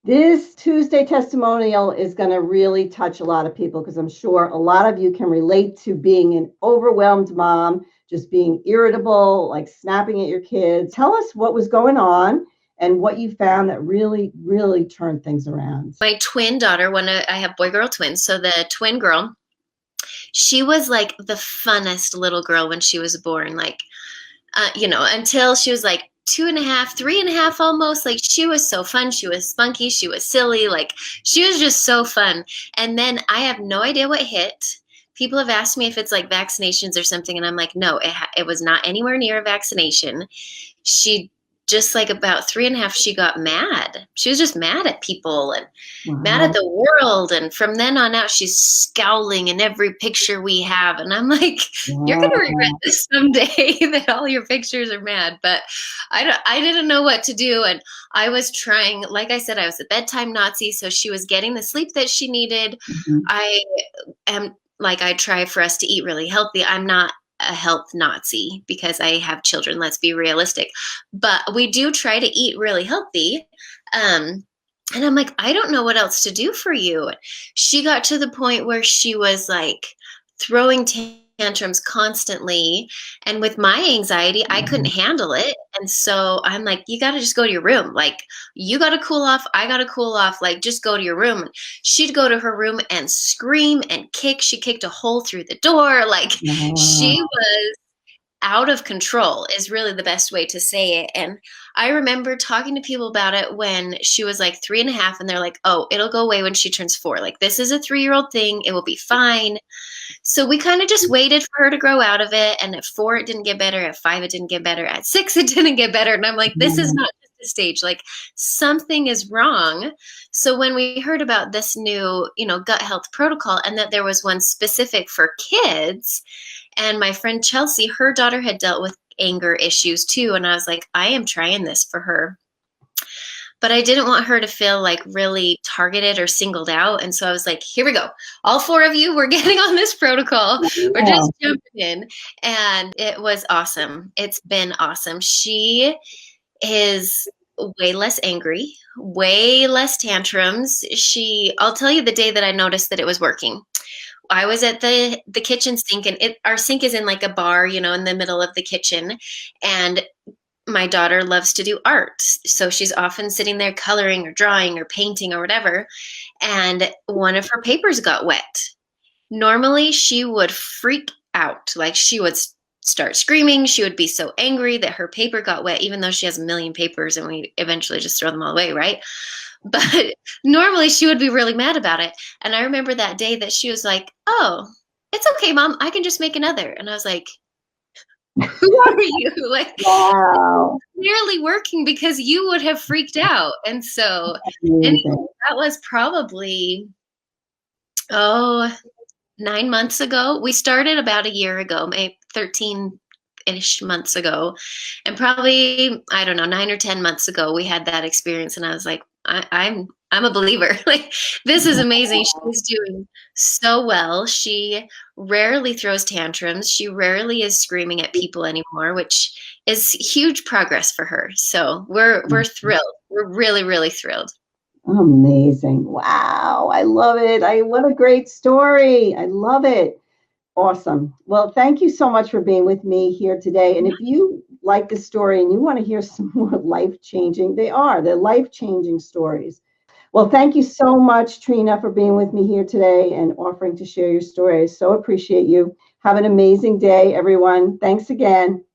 This Tuesday testimonial is going to really touch a lot of people because I'm sure a lot of you can relate to being an overwhelmed mom, just being irritable, like snapping at your kids. Tell us what was going on and what you found that really, really turned things around. My twin daughter, I have boy-girl twins, so the twin girl, she was like the funnest little girl when she was born. Like, until she was like 2.5, 3.5 almost. Like she was so fun. She was spunky. She was silly. Like she was just so fun. And then I have no idea what hit. People have asked me if it's like vaccinations or something. And I'm like, no, it was not anywhere near a vaccination. She just like about 3.5, she got mad. She was just mad at people and mad at the world. And from then on out, she's scowling in every picture we have. And I'm like, you're going to regret this someday that all your pictures are mad. But I didn't know what to do. And I was trying, like I said, I was a bedtime Nazi. So she was getting the sleep that she needed. I try for us to eat really healthy. I'm not a health Nazi because I have children. Let's be realistic. But we do try to eat really healthy. And I'm like, I don't know what else to do for you. She got to the point where she was like throwing tantrums constantly. And with my anxiety, I couldn't handle it. And so I'm like, you got to just go to your room. Like, you got to cool off. I got to cool off. Like, just go to your room. She'd go to her room and scream and kick. She kicked a hole through the door. Like, she was out of control is really the best way to say it. And I remember talking to people about it when she was like 3.5, and they're like, oh, it'll go away when she turns 4. Like, this is a 3-year-old thing. It will be fine. So we kind of just waited for her to grow out of it. And at 4, it didn't get better. At 5, it didn't get better. At 6, it didn't get better. And I'm like, this is not just a stage. Like, something is wrong. So when we heard about this new, gut health protocol, and that there was one specific for kids, and my friend Chelsea, her daughter had dealt with anger issues too. And I was like, I am trying this for her. But I didn't want her to feel like really targeted or singled out. And so I was like, here we go. All 4 of you, we're getting on this protocol. We're just jumping in. And it was awesome. It's been awesome. She is way less angry, way less tantrums. I'll tell you the day that I noticed that it was working. I was at the kitchen sink, and our sink is in like a bar, in the middle of the kitchen. And my daughter loves to do art. So she's often sitting there coloring or drawing or painting or whatever. And one of her papers got wet. Normally she would freak out. Like, she would start screaming. She would be so angry that her paper got wet, even though she has a million papers and we eventually just throw them all away, right? But normally she would be really mad about it. And I remember that day that she was like, oh, it's okay, Mom. I can just make another. And I was like, who are you? Like, wow. Clearly working because you would have freaked out. And so anyway, that was probably, 9 months ago. We started about a year ago, maybe 13-ish months ago. And probably, I don't know, 9 or 10 months ago, we had that experience. And I was like, I'm a believer. Like, this is amazing. She's doing so well. She rarely throws tantrums. She rarely is screaming at people anymore, which is huge progress for her. So we're thrilled. We're really, really thrilled. Amazing. Wow. I love it. What a great story. I love it. Awesome. Well, thank you so much for being with me here today. And if you like this story and you want to hear some more life-changing, they're life-changing stories. Well, thank you so much, Trina, for being with me here today and offering to share your story. I so appreciate you. Have an amazing day, everyone. Thanks again.